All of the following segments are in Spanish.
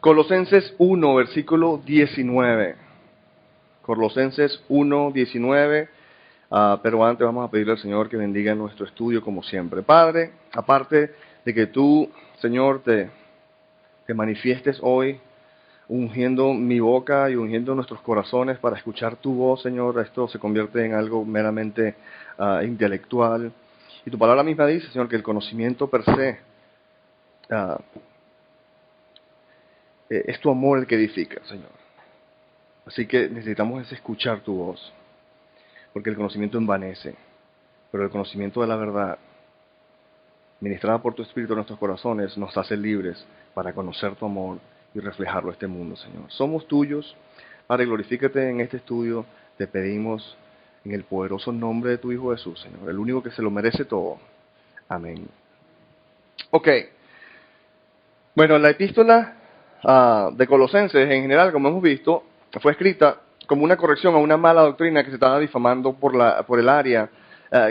Colosenses 1, versículo 19. Colosenses 1, 19. Pero antes vamos a pedirle al Señor que bendiga nuestro estudio como siempre. Padre, aparte de que tú, Señor, te manifiestes hoy, ungiendo mi boca y ungiendo nuestros corazones para escuchar tu voz, Señor, esto se convierte en algo meramente intelectual. Y tu palabra misma dice, Señor, que el conocimiento per se es tu amor el que edifica, Señor. Así que necesitamos es escuchar tu voz, porque el conocimiento envanece, pero el conocimiento de la verdad, ministrada por tu Espíritu en nuestros corazones, nos hace libres para conocer tu amor y reflejarlo a este mundo, Señor. Somos tuyos. Padre, glorifícate en este estudio. Te pedimos en el poderoso nombre de tu Hijo Jesús, Señor, el único que se lo merece todo. Amén. Ok. Bueno, la epístola de Colosenses, en general, como hemos visto, fue escrita como una corrección a una mala doctrina que se estaba difamando por el área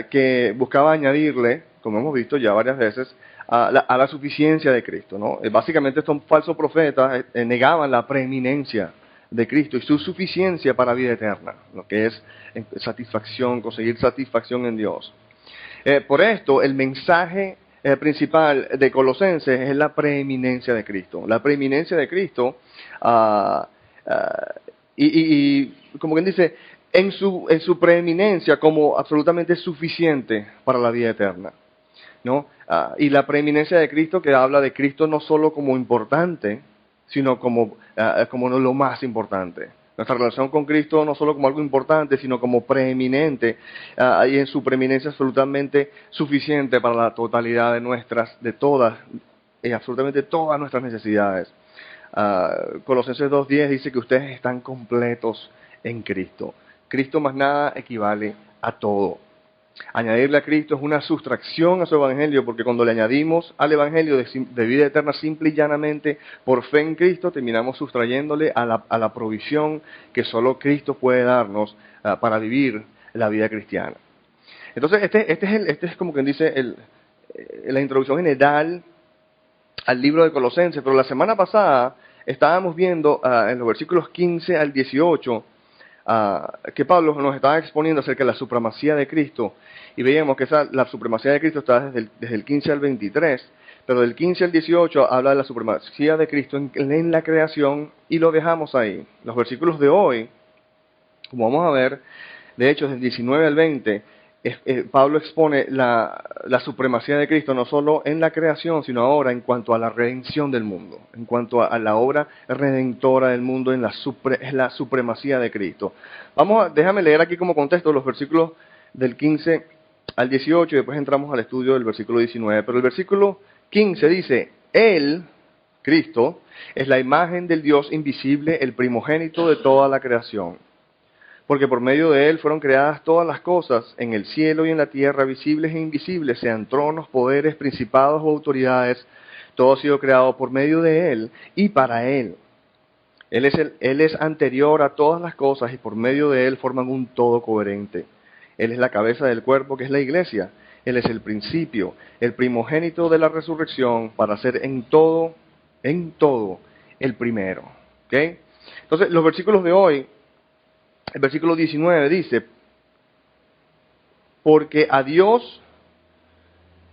que buscaba añadirle, como hemos visto ya varias veces, a la suficiencia de Cristo, ¿no? Básicamente estos falsos profetas negaban la preeminencia de Cristo y su suficiencia para vida eterna, lo que es satisfacción, conseguir satisfacción en Dios. Por esto, el mensaje principal de Colosenses es la preeminencia de Cristo. La preeminencia de Cristo, y como quien dice, en su preeminencia como absolutamente suficiente para la vida eterna, ¿no? Y la preeminencia de Cristo, que habla de Cristo no solo como importante, sino como no lo más importante. Nuestra relación con Cristo no solo como algo importante, sino como preeminente, y en su preeminencia absolutamente suficiente para la totalidad de todas, absolutamente todas nuestras necesidades. Colosenses 2.10 dice que ustedes están completos en Cristo. Cristo más nada equivale a todo. Añadirle a Cristo es una sustracción a su evangelio, porque cuando le añadimos al evangelio de vida eterna simple y llanamente por fe en Cristo, terminamos sustrayéndole a la provisión que solo Cristo puede darnos para vivir la vida cristiana. Entonces, este es como quien dice la introducción general al libro de Colosenses, pero la semana pasada estábamos viendo en los versículos 15 al 18 que Pablo nos estaba exponiendo acerca de la supremacía de Cristo, y veíamos que la supremacía de Cristo está desde el 15 al 23, pero del 15 al 18 habla de la supremacía de Cristo en la creación, y lo dejamos ahí. Los versículos de hoy, como vamos a ver, de hecho del 19 al 20, Pablo expone la supremacía de Cristo no solo en la creación, sino ahora en cuanto a la redención del mundo, en cuanto a la obra redentora del mundo, es la supremacía de Cristo. Déjame leer aquí como contexto los versículos del 15 al 18 y después entramos al estudio del versículo 19. Pero el versículo 15 dice, Él, Cristo, es la imagen del Dios invisible, el primogénito de toda la creación. Porque por medio de Él fueron creadas todas las cosas, en el cielo y en la tierra, visibles e invisibles, sean tronos, poderes, principados o autoridades. Todo ha sido creado por medio de Él y para Él. Él es anterior a todas las cosas y por medio de Él forman un todo coherente. Él es la cabeza del cuerpo, que es la iglesia. Él es el principio, el primogénito de la resurrección, para ser en todo, el primero. ¿Okay? Entonces, los versículos de hoy, el versículo 19 dice, porque a Dios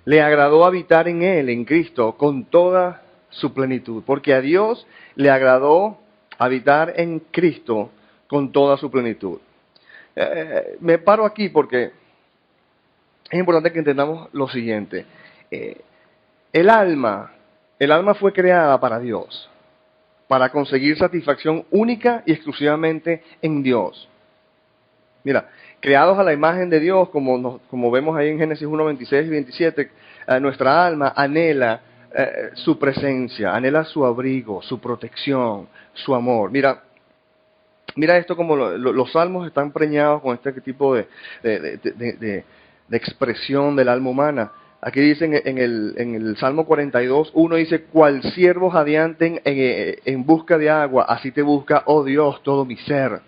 le agradó habitar en Él, en Cristo, con toda su plenitud. Porque a Dios le agradó habitar en Cristo con toda su plenitud. Me paro aquí porque es importante que entendamos lo siguiente. El alma fue creada para Dios, para conseguir satisfacción única y exclusivamente en Dios. Mira, creados a la imagen de Dios, como vemos ahí en Génesis 1, 26 y 27, nuestra alma anhela su presencia, anhela su abrigo, su protección, su amor. Mira esto como los salmos están preñados con este tipo de expresión del alma humana. Aquí dicen en el Salmo 42, uno dice, cual siervo jadeante en busca de agua, así te busca, oh Dios, todo mi ser.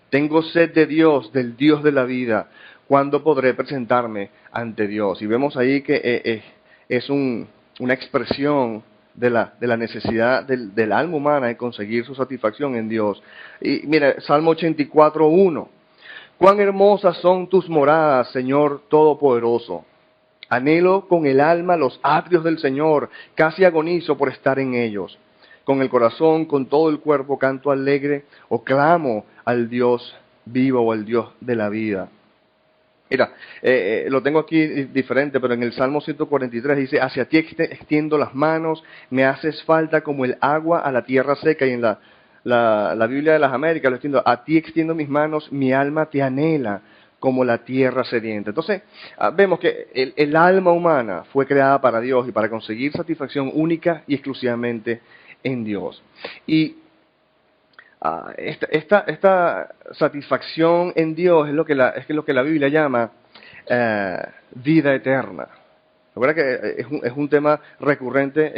Tengo sed de Dios, del Dios de la vida. ¿Cuándo podré presentarme ante Dios? Y vemos ahí que es una expresión de la necesidad del alma humana de conseguir su satisfacción en Dios. Y mira, Salmo 84:1. Cuán hermosas son tus moradas, Señor Todopoderoso. Anhelo con el alma los atrios del Señor, casi agonizo por estar en ellos. Con el corazón, con todo el cuerpo, canto alegre o clamo al Dios vivo o al Dios de la vida. Mira, lo tengo aquí diferente, pero en el Salmo 143 dice, hacia ti extiendo las manos, me haces falta como el agua a la tierra seca. Y en la Biblia de las Américas lo extiendo, a ti extiendo mis manos, mi alma te anhela como la tierra sedienta. Entonces, vemos que el alma humana fue creada para Dios y para conseguir satisfacción única y exclusivamente en Dios. Y esta satisfacción en Dios es lo que la Biblia llama vida eterna. Recuerda que es un tema recurrente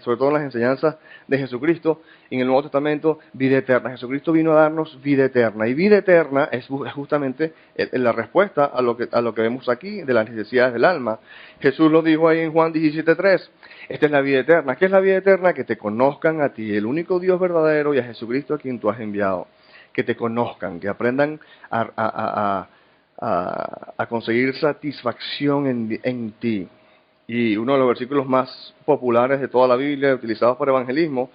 sobre todo en las enseñanzas de Jesucristo. En el Nuevo Testamento, vida eterna. Jesucristo vino a darnos vida eterna. Y vida eterna es justamente la respuesta a lo que vemos aquí de las necesidades del alma. Jesús lo dijo ahí en Juan 17:3. Esta es la vida eterna. ¿Qué es la vida eterna? Que te conozcan a ti, el único Dios verdadero, y a Jesucristo a quien tú has enviado. Que te conozcan, que aprendan a conseguir satisfacción en ti. Y uno de los versículos más populares de toda la Biblia, utilizados por evangelismo,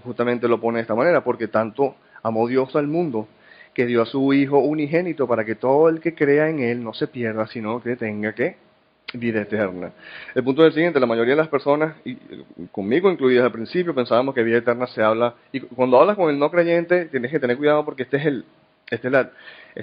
justamente lo pone de esta manera, porque tanto amó Dios al mundo, que dio a su Hijo unigénito para que todo el que crea en Él no se pierda, sino que tenga vida eterna. El punto es el siguiente, la mayoría de las personas, y conmigo incluidas al principio, pensábamos que vida eterna se habla, y cuando hablas con el no creyente, tienes que tener cuidado porque esta es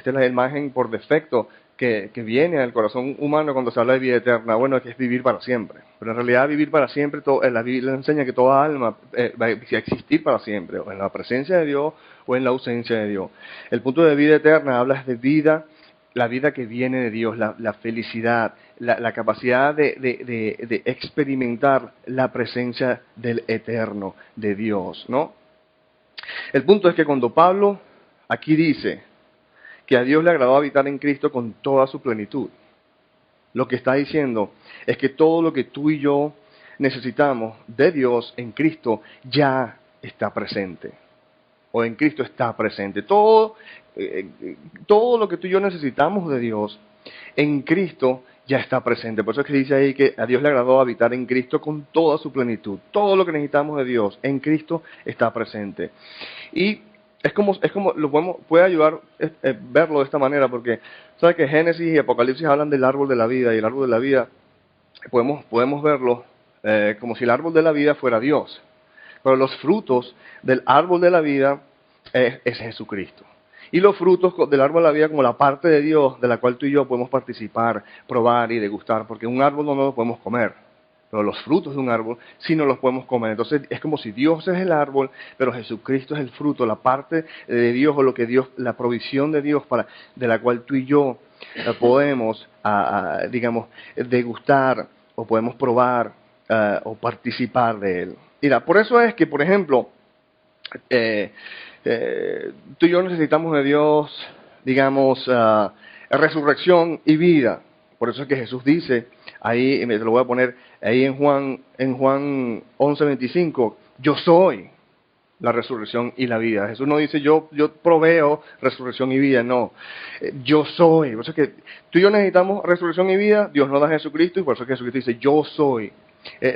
la imagen por defecto que viene al corazón humano cuando se habla de vida eterna. Bueno, que es vivir para siempre. Pero en realidad vivir para siempre, la Biblia enseña que toda alma va a existir para siempre, o en la presencia de Dios o en la ausencia de Dios. El punto de vida eterna habla de vida, la vida que viene de Dios, la felicidad, la capacidad de experimentar la presencia del eterno, de Dios, ¿no? El punto es que cuando Pablo aquí dice que a Dios le agradó habitar en Cristo con toda su plenitud, lo que está diciendo es que todo lo que tú y yo necesitamos de Dios en Cristo ya está presente. O en Cristo está presente. Todo lo que tú y yo necesitamos de Dios en Cristo ya está presente. Por eso es que dice ahí que a Dios le agradó habitar en Cristo con toda su plenitud. Todo lo que necesitamos de Dios en Cristo está presente. Y es como puede ayudar verlo de esta manera, porque sabes que Génesis y Apocalipsis hablan del árbol de la vida, y el árbol de la vida podemos verlo como si el árbol de la vida fuera Dios. Pero los frutos del árbol de la vida es Jesucristo. Y los frutos del árbol de la vida como la parte de Dios de la cual tú y yo podemos participar, probar y degustar, porque un árbol no lo podemos comer. Pero los frutos de un árbol sí no los podemos comer. Entonces es como si Dios es el árbol, pero Jesucristo es el fruto, la parte de Dios o la provisión de Dios de la cual tú y yo podemos, digamos, degustar o podemos probar o participar de él. Mira, por eso es que, por ejemplo, tú y yo necesitamos de Dios, digamos, resurrección y vida. Por eso es que Jesús dice, ahí, te lo voy a poner ahí en Juan 11:25, yo soy la resurrección y la vida. Jesús no dice yo proveo resurrección y vida, no. Yo soy. Por eso es que tú y yo necesitamos resurrección y vida, Dios nos da a Jesucristo, y por eso es que Jesucristo dice yo soy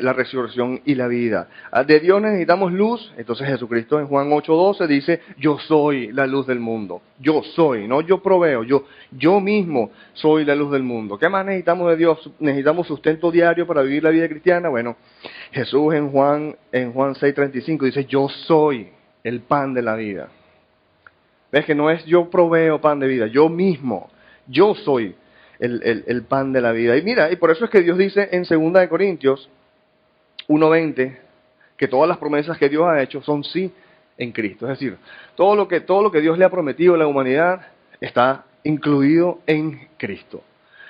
la resurrección y la vida. De Dios necesitamos luz, entonces Jesucristo en Juan 8:12 dice yo soy la luz del mundo. Yo soy, no yo proveo, yo mismo soy la luz del mundo. ¿Qué más necesitamos de Dios? Necesitamos sustento diario para vivir la vida cristiana. Bueno, Jesús en Juan 6:35 dice yo soy el pan de la vida. ¿Ves que no es yo proveo pan de vida? Yo mismo, yo soy el pan de la vida. Y mira, y por eso es que Dios dice en 2 Corintios 1:20 que todas las promesas que Dios ha hecho son sí en Cristo. Es decir, todo lo que Dios le ha prometido a la humanidad está incluido en Cristo.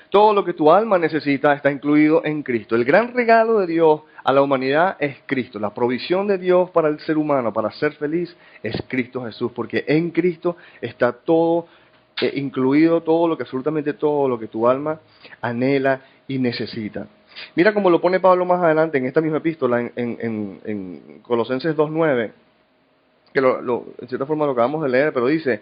Todo lo que tu alma necesita está incluido en Cristo. El gran regalo de Dios a la humanidad es Cristo. La provisión de Dios para el ser humano, para ser feliz, es Cristo Jesús. Porque en Cristo está todo incluido, absolutamente todo lo que tu alma anhela y necesita. Mira cómo lo pone Pablo más adelante en esta misma epístola, en Colosenses 2.9, que en cierta forma lo acabamos de leer, pero dice,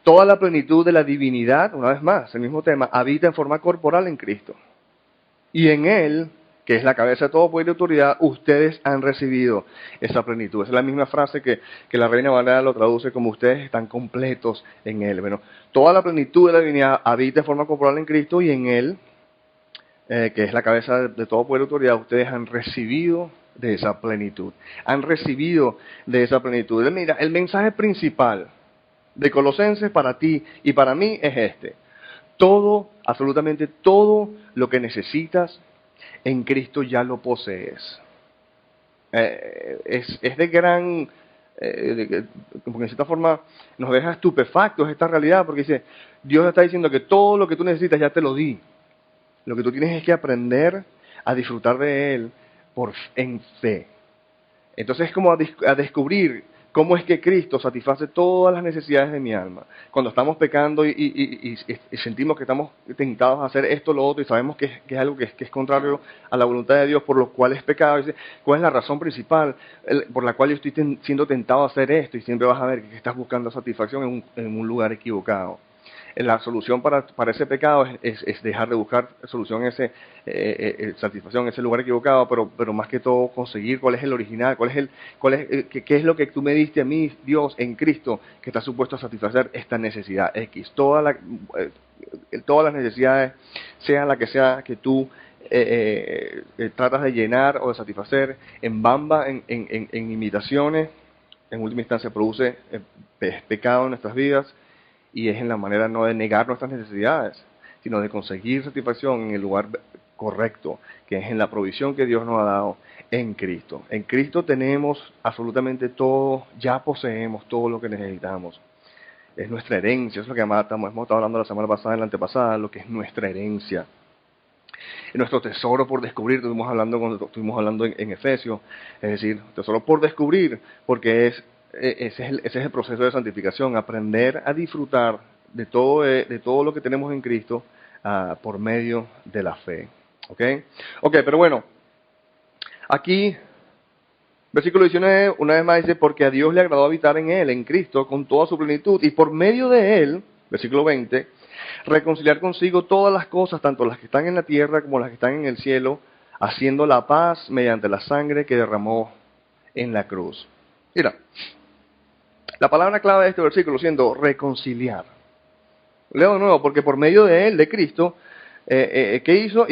toda la plenitud de la divinidad, una vez más, el mismo tema, habita en forma corporal en Cristo. Y en Él, que es la cabeza de todo poder y autoridad, ustedes han recibido esa plenitud. Esa es la misma frase que la Reina Valera lo traduce como ustedes están completos en Él. Bueno, toda la plenitud de la divinidad habita en forma corporal en Cristo y en Él, que es la cabeza de todo poder y autoridad, ustedes han recibido de esa plenitud. Han recibido de esa plenitud. Mira, el mensaje principal de Colosenses para ti y para mí es este. Todo, absolutamente todo lo que necesitas en Cristo ya lo posees. Es de gran, como que en cierta forma nos deja estupefactos esta realidad, porque dice, Dios está diciendo que todo lo que tú necesitas ya te lo di. Lo que tú tienes es que aprender a disfrutar de Él en fe. Entonces es como a descubrir cómo es que Cristo satisface todas las necesidades de mi alma. Cuando estamos pecando y sentimos que estamos tentados a hacer esto o lo otro y sabemos que es algo que es contrario a la voluntad de Dios, por lo cual es pecado, dice, ¿cuál es la razón principal por la cual yo estoy siendo tentado a hacer esto? Y siempre vas a ver que estás buscando satisfacción en un lugar equivocado. La solución para ese pecado es dejar de buscar solución en satisfacción en ese lugar equivocado, pero más que todo conseguir cuál es el original, qué es lo que tú me diste a mí, Dios, en Cristo, que está supuesto a satisfacer esta necesidad X. Todas las necesidades, sea la que sea que tú tratas de llenar o de satisfacer, en bamba, en imitaciones, en última instancia produce pecado en nuestras vidas. Y es en la manera no de negar nuestras necesidades, sino de conseguir satisfacción en el lugar correcto, que es en la provisión que Dios nos ha dado en Cristo. En Cristo tenemos absolutamente todo, ya poseemos todo lo que necesitamos. Es nuestra herencia, es lo que hemos estado hablando la semana pasada y la antepasada, lo que es nuestra herencia. Es nuestro tesoro por descubrir, estuvimos hablando en Efesios, es decir, tesoro por descubrir, porque ese es el proceso de santificación, aprender a disfrutar de todo lo que tenemos en Cristo por medio de la fe. ¿Ok? Ok, pero bueno, aquí, versículo 19, una vez más dice, porque a Dios le agradó habitar en Él, en Cristo, con toda su plenitud, y por medio de Él, versículo 20, reconciliar consigo todas las cosas, tanto las que están en la tierra como las que están en el cielo, haciendo la paz mediante la sangre que derramó en la cruz. Mira, la palabra clave de este versículo siendo reconciliar. Leo de nuevo, porque por medio de Él, de Cristo, ¿qué hizo?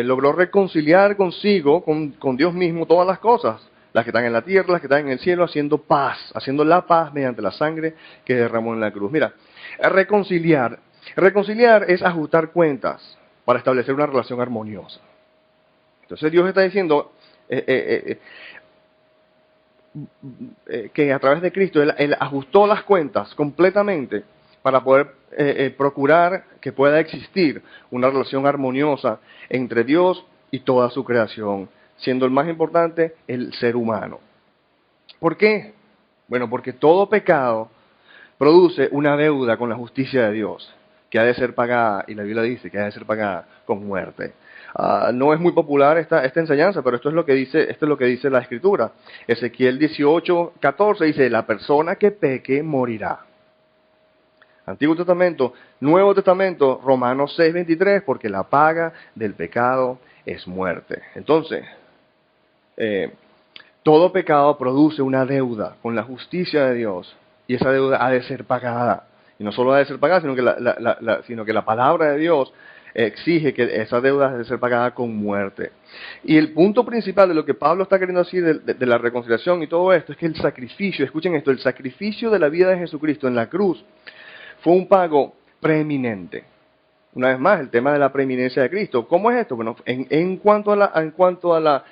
Logró reconciliar consigo, con Dios mismo, todas las cosas, las que están en la tierra, las que están en el cielo, haciendo la paz mediante la sangre que derramó en la cruz. Mira, reconciliar es ajustar cuentas para establecer una relación armoniosa. Entonces Dios está diciendo que a través de Cristo Él ajustó las cuentas completamente para poder procurar que pueda existir una relación armoniosa entre Dios y toda su creación, siendo el más importante el ser humano. ¿Por qué? Bueno, porque todo pecado produce una deuda con la justicia de Dios, que ha de ser pagada, y la Biblia dice que ha de ser pagada con muerte. No es muy popular esta enseñanza, pero esto es lo que dice la Escritura. Ezequiel 18:14 dice, la persona que peque morirá. Antiguo Testamento, Nuevo Testamento, Romanos 6:23, porque la paga del pecado es muerte. Entonces, todo pecado produce una deuda con la justicia de Dios, y esa deuda ha de ser pagada. Y no solo ha de ser pagada, sino que la palabra de Dios exige que esa deuda debe ser pagada con muerte. Y el punto principal de lo que Pablo está queriendo decir de la reconciliación y todo esto es que el sacrificio, escuchen esto, el sacrificio de la vida de Jesucristo en la cruz fue un pago preeminente. Una vez más, el tema de la preeminencia de Cristo. ¿Cómo es esto? Bueno, en cuanto a la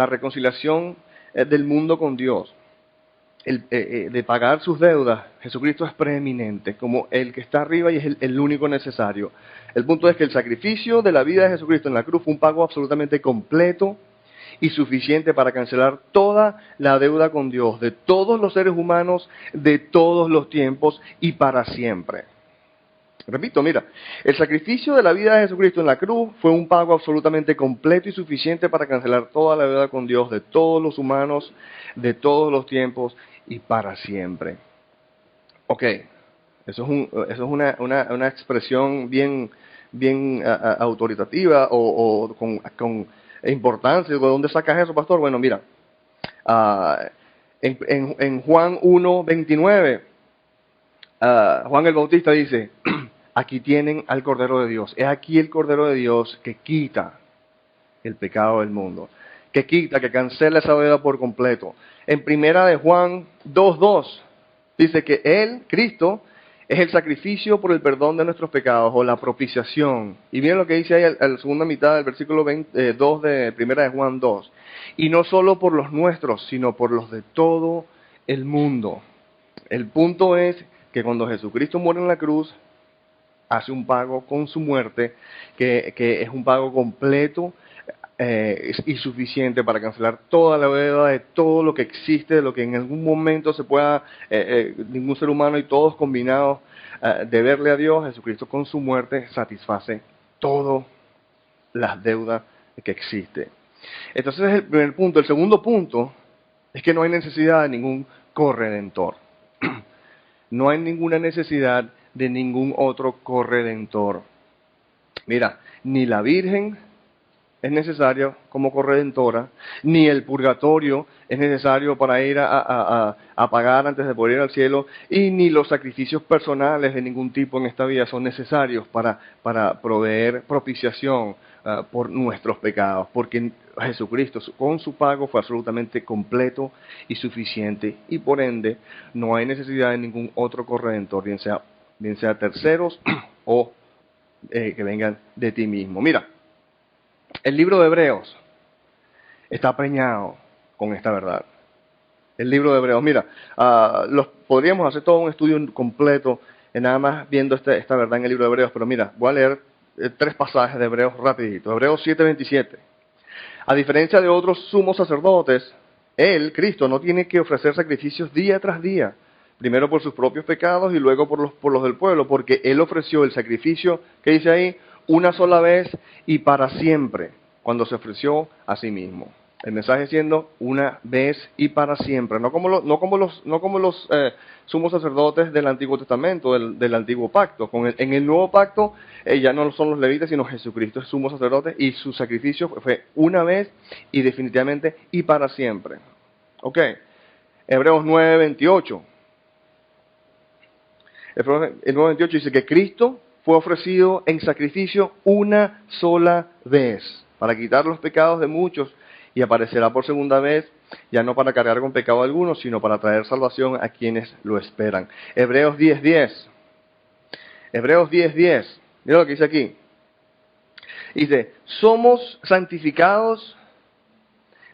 reconciliación del mundo con Dios, de pagar sus deudas, Jesucristo es preeminente, como el que está arriba y es el único necesario. El punto es que el sacrificio de la vida de Jesucristo en la cruz fue un pago absolutamente completo y suficiente para cancelar toda la deuda con Dios, de todos los seres humanos, de todos los tiempos y para siempre. Repito, mira, el sacrificio de la vida de Jesucristo en la cruz fue un pago absolutamente completo y suficiente para cancelar toda la deuda con Dios de todos los humanos, de todos los tiempos y para siempre. Ok, eso es una expresión bien autoritativa o con importancia. ¿De dónde sacas eso, pastor? Bueno, mira, ah, en Juan 1:29, Juan el Bautista dice, aquí tienen al Cordero de Dios. Es aquí el Cordero de Dios que quita el pecado del mundo, que quita, que cancela esa deuda por completo. En primera de Juan 2:2 dice que Él, Cristo, es el sacrificio por el perdón de nuestros pecados o la propiciación. Y miren lo que dice ahí en la segunda mitad del versículo 2 de primera de Juan 2. Y no solo por los nuestros, sino por los de todo el mundo. El punto es que cuando Jesucristo muere en la cruz, hace un pago con su muerte, que es un pago completo y suficiente para cancelar toda la deuda de todo lo que existe, de lo que en algún momento se pueda, ningún ser humano y todos combinados, deberle a Dios. Jesucristo con su muerte satisface todas las deudas que existe. Entonces es el primer punto. El segundo punto es que no hay necesidad de ningún corredentor. No hay ninguna necesidad de ningún otro corredentor. Mira, ni la Virgen es necesaria como corredentora, ni el purgatorio es necesario para ir a pagar antes de poder ir al cielo, y ni los sacrificios personales de ningún tipo en esta vida son necesarios para proveer propiciación por nuestros pecados, porque Jesucristo con su pago fue absolutamente completo y suficiente, y por ende no hay necesidad de ningún otro corredentor, bien sea terceros o que vengan de ti mismo. Mira, el libro de Hebreos está preñado con esta verdad. El libro de Hebreos, mira, podríamos hacer todo un estudio completo nada más viendo esta verdad en el libro de Hebreos, pero mira, voy a leer 3 pasajes de Hebreos rapidito. Hebreos 7:27. A diferencia de otros sumos sacerdotes, Él, Cristo, no tiene que ofrecer sacrificios día tras día, primero por sus propios pecados y luego por los del pueblo, porque Él ofreció el sacrificio, que dice ahí, una sola vez y para siempre, cuando se ofreció a sí mismo. El mensaje siendo una vez y para siempre, no como los sumos sacerdotes del Antiguo Testamento, del Antiguo Pacto. En el Nuevo Pacto ya no son los levitas, sino Jesucristo es sumo sacerdote y su sacrificio fue una vez y definitivamente y para siempre. Ok, Hebreos 9:28. El 9:28 dice que Cristo fue ofrecido en sacrificio una sola vez para quitar los pecados de muchos y aparecerá por segunda vez, ya no para cargar con pecado alguno, sino para traer salvación a quienes lo esperan. Hebreos 10:10. Hebreos 10:10. Mira lo que dice aquí. Dice, somos santificados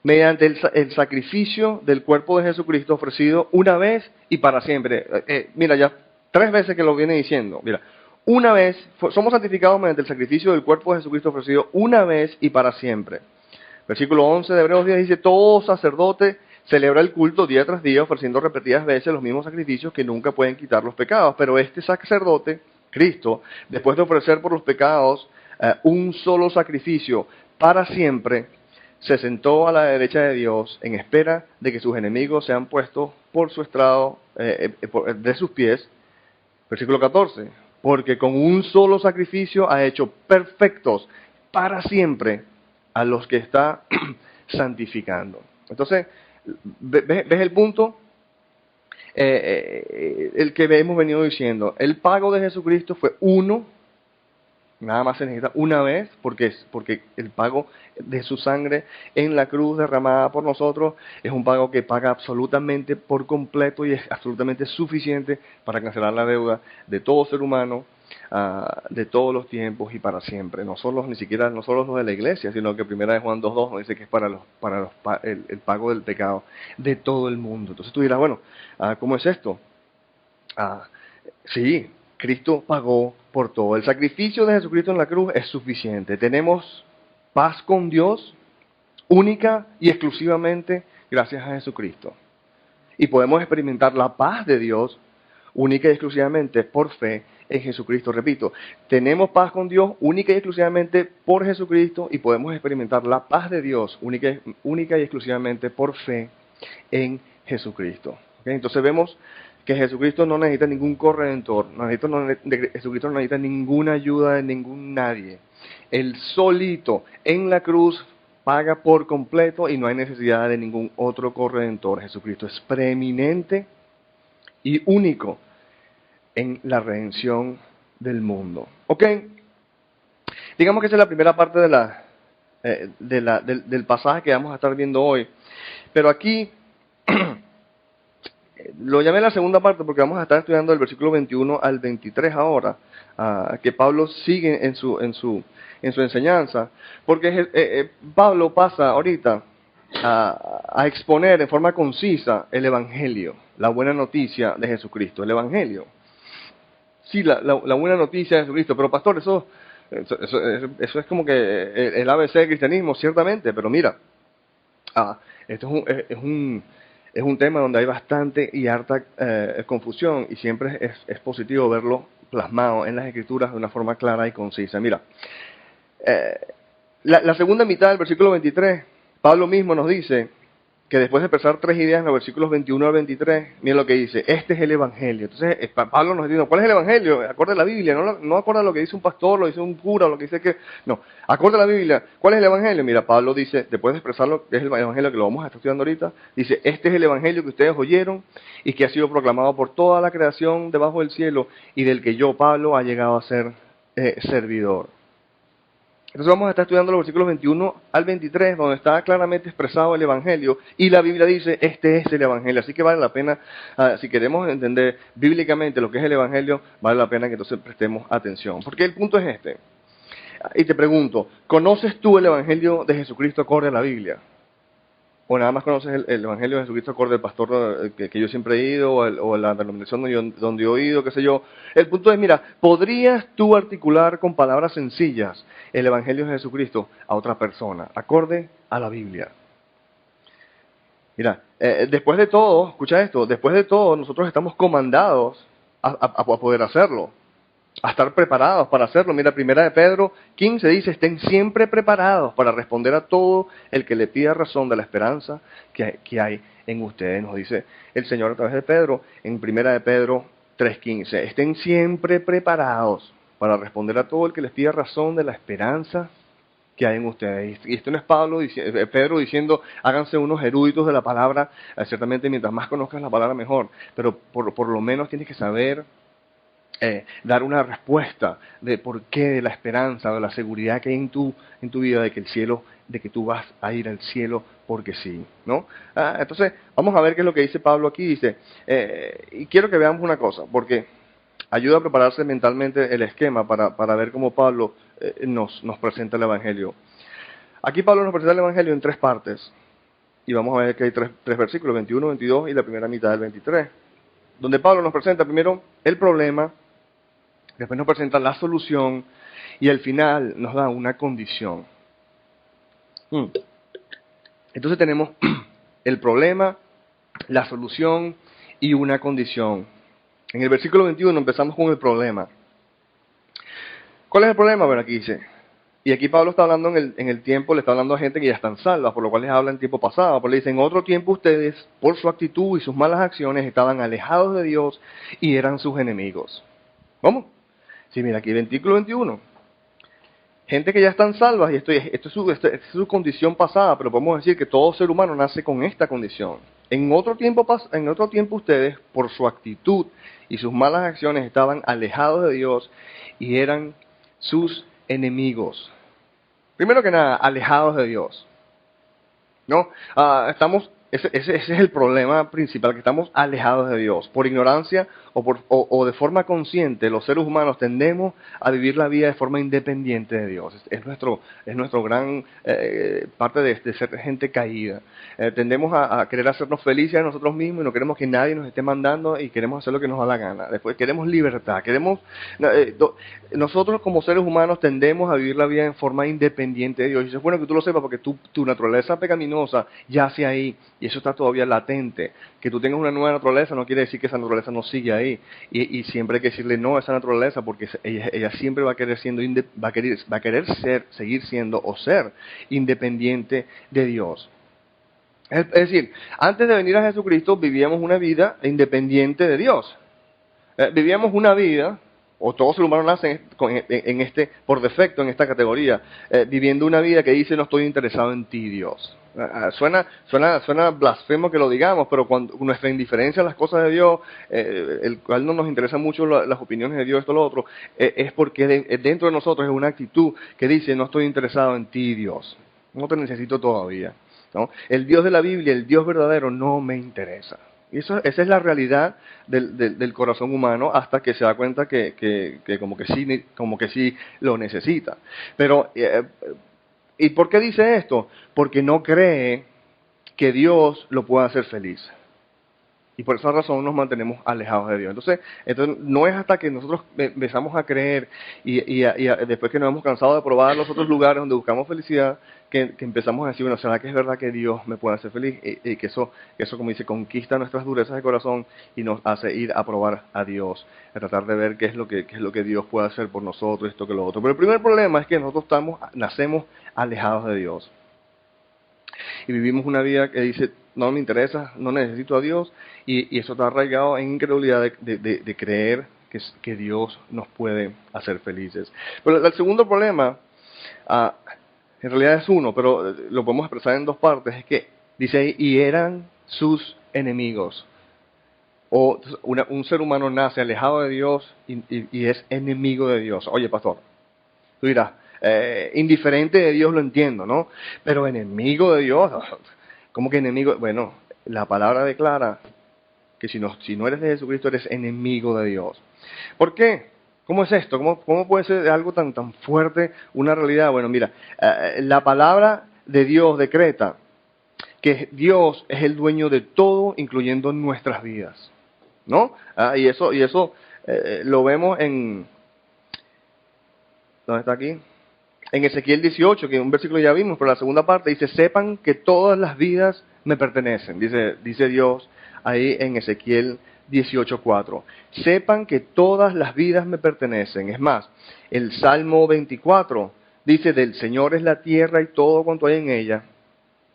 mediante el sacrificio del cuerpo de Jesucristo ofrecido una vez y para siempre. Mira, ya 3 veces que lo viene diciendo. Mira, una vez, somos santificados mediante el sacrificio del cuerpo de Jesucristo ofrecido una vez y para siempre. Versículo 11 de Hebreos 10 dice, todo sacerdote celebra el culto día tras día ofreciendo repetidas veces los mismos sacrificios que nunca pueden quitar los pecados. Pero este sacerdote, Cristo, después de ofrecer por los pecados un solo sacrificio para siempre, se sentó a la derecha de Dios en espera de que sus enemigos sean puestos por su estrado de sus pies. Versículo 14, porque con un solo sacrificio ha hecho perfectos para siempre a los que está santificando. Entonces, ¿ves el punto? El que hemos venido diciendo. El pago de Jesucristo fue uno, nada más se necesita una vez, porque el pago de su sangre en la cruz derramada por nosotros es un pago que paga absolutamente por completo y es absolutamente suficiente para cancelar la deuda de todo ser humano, de todos los tiempos y para siempre. No solo los de la iglesia, sino que primera de Juan 2:2 nos dice que es el pago del pecado de todo el mundo. Entonces tú dirás, bueno, ¿cómo es esto? Sí, Cristo pagó por todo. El sacrificio de Jesucristo en la cruz es suficiente. Tenemos paz con Dios única y exclusivamente gracias a Jesucristo. Y podemos experimentar la paz de Dios única y exclusivamente por fe en Jesucristo. Repito, tenemos paz con Dios única y exclusivamente por Jesucristo y podemos experimentar la paz de Dios única y exclusivamente por fe en Jesucristo. ¿Okay? Entonces vemos que Jesucristo no necesita ningún corredentor, Jesucristo no necesita ninguna ayuda de ningún nadie. Él solito en la cruz paga por completo y no hay necesidad de ningún otro corredentor. Jesucristo es preeminente y único en la redención del mundo. ¿Ok? Digamos que esa es la primera parte del pasaje que vamos a estar viendo hoy. Pero aquí lo llamé la segunda parte porque vamos a estar estudiando el versículo 21 al 23 ahora, que Pablo sigue en su enseñanza, porque Pablo pasa ahorita a exponer en forma concisa el Evangelio, la buena noticia de Jesucristo, el Evangelio. Sí, la buena noticia de Jesucristo, pero pastor, eso es como que el ABC del cristianismo, ciertamente, pero mira, esto es un tema donde hay bastante y harta confusión y siempre es positivo verlo plasmado en las Escrituras de una forma clara y concisa. Mira, la segunda mitad del versículo 23, Pablo mismo nos dice que después de expresar tres ideas en los versículos 21 al 23, miren lo que dice, este es el Evangelio. Entonces Pablo nos dice, ¿cuál es el Evangelio? Acorde a la Biblia, no acorde a lo que dice un pastor, lo dice un cura, lo que dice que... No, acorde a la Biblia, ¿cuál es el Evangelio? Mira, Pablo dice, después de expresar lo que es el Evangelio que lo vamos a estar estudiando ahorita, dice, este es el Evangelio que ustedes oyeron y que ha sido proclamado por toda la creación debajo del cielo y del que yo, Pablo, ha llegado a ser servidor. Entonces vamos a estar estudiando los versículos 21 al 23, donde está claramente expresado el Evangelio, y la Biblia dice, este es el Evangelio. Así que vale la pena, si queremos entender bíblicamente lo que es el Evangelio, vale la pena que entonces prestemos atención. Porque el punto es este. Y te pregunto, ¿conoces tú el Evangelio de Jesucristo acorde a la Biblia? ¿O nada más conoces el Evangelio de Jesucristo acorde al pastor que yo siempre he ido, o la denominación donde yo he ido, qué sé yo? El punto es, mira, ¿podrías tú articular con palabras sencillas el Evangelio de Jesucristo a otra persona, acorde a la Biblia? Mira, después de todo, escucha esto, después de todo nosotros estamos comandados a poder hacerlo, a estar preparados para hacerlo. Mira, primera de Pedro 15 dice, estén siempre preparados para responder a todo el que le pida razón de la esperanza que hay en ustedes, nos dice el Señor a través de Pedro, en primera de Pedro 3:15. Estén siempre preparados para responder a todo el que les pida razón de la esperanza que hay en ustedes. Y esto no es Pedro diciendo, háganse unos eruditos de la palabra, ciertamente mientras más conozcas la palabra mejor, pero por lo menos tienes que saber dar una respuesta de por qué, de la esperanza, de la seguridad que hay en tu vida de que el cielo, de que tú vas a ir al cielo porque sí, ¿no? Entonces, vamos a ver qué es lo que dice Pablo aquí. Dice, y quiero que veamos una cosa, porque ayuda a prepararse mentalmente el esquema para ver cómo Pablo nos presenta el Evangelio. Aquí Pablo nos presenta el Evangelio en tres partes, y vamos a ver que hay tres versículos, 21, 22 y la primera mitad del 23, donde Pablo nos presenta primero el problema, después nos presenta la solución y al final nos da una condición. Entonces tenemos el problema, la solución y una condición. En el versículo 21 empezamos con el problema. ¿Cuál es el problema? Bueno, aquí dice, y aquí Pablo está hablando en el tiempo, le está hablando a gente que ya están salvas, por lo cual les habla en tiempo pasado. Pero le dice, en otro tiempo ustedes, por su actitud y sus malas acciones, estaban alejados de Dios y eran sus enemigos. ¿Vamos? Sí, mira, aquí versículo 21. Gente que ya están salvas, y esto es su condición pasada, pero podemos decir que todo ser humano nace con esta condición. En otro tiempo ustedes, por su actitud y sus malas acciones, estaban alejados de Dios y eran sus enemigos. Primero que nada, alejados de Dios. ¿No? Ese es el problema principal, que estamos alejados de Dios. Por ignorancia o de forma consciente, los seres humanos tendemos a vivir la vida de forma independiente de Dios. Es nuestro gran parte de ser gente caída. Tendemos a querer hacernos felices a nosotros mismos y no queremos que nadie nos esté mandando y queremos hacer lo que nos da la gana. Después queremos libertad. Nosotros como seres humanos tendemos a vivir la vida en forma independiente de Dios. Y es bueno que tú lo sepas porque tu naturaleza pecaminosa yace ahí Y eso está todavía latente. Que tú tengas una nueva naturaleza no quiere decir que esa naturaleza no sigue ahí. Y siempre hay que decirle no a esa naturaleza porque ella siempre va a querer seguir siendo o ser independiente de Dios. Es decir, antes de venir a Jesucristo vivíamos una vida independiente de Dios. Vivíamos una vida, o todo ser humano nace por defecto en esta categoría, viviendo una vida que dice no estoy interesado en ti, Dios. Suena blasfemo que lo digamos, pero cuando nuestra indiferencia a las cosas de Dios, el cual no nos interesan mucho las opiniones de Dios, esto lo otro, es porque dentro de nosotros es una actitud que dice no estoy interesado en ti, Dios. No te necesito todavía, ¿no? El Dios de la Biblia, el Dios verdadero, no me interesa. Y esa es la realidad del corazón humano hasta que se da cuenta que como que sí lo necesita. Pero, ¿y por qué dice esto? Porque no cree que Dios lo pueda hacer feliz. Y por esa razón nos mantenemos alejados de Dios. Entonces no es hasta que nosotros empezamos a creer después que nos hemos cansado de probar los otros lugares donde buscamos felicidad, que empezamos a decir, bueno, ¿será que es verdad que Dios me puede hacer feliz? Y que eso, como dice, conquista nuestras durezas de corazón y nos hace ir a probar a Dios, a tratar de ver qué es lo que Dios puede hacer por nosotros, esto que lo otro. Pero el primer problema es que nosotros nacemos alejados de Dios. Y vivimos una vida que dice, no me interesa, no necesito a Dios, y eso está arraigado en incredulidad de creer que Dios nos puede hacer felices. Pero el segundo problema, en realidad es uno, pero lo podemos expresar en dos partes, es que dice ahí, y eran sus enemigos. O un ser humano nace alejado de Dios y es enemigo de Dios. Oye, pastor, tú dirás, indiferente de Dios lo entiendo, ¿no? Pero enemigo de Dios, ¿cómo que enemigo? Bueno, la palabra declara que si no eres de Jesucristo eres enemigo de Dios. ¿Por qué? ¿Cómo es esto? ¿Cómo puede ser algo tan fuerte una realidad? Bueno, mira, la palabra de Dios decreta que Dios es el dueño de todo, incluyendo nuestras vidas, ¿no? Y eso lo vemos en... ¿Dónde está aquí? En Ezequiel 18, que un versículo ya vimos, pero la segunda parte dice, sepan que todas las vidas me pertenecen, dice Dios ahí en Ezequiel 18:4. Sepan que todas las vidas me pertenecen. Es más, el Salmo 24 dice, del Señor es la tierra y todo cuanto hay en ella,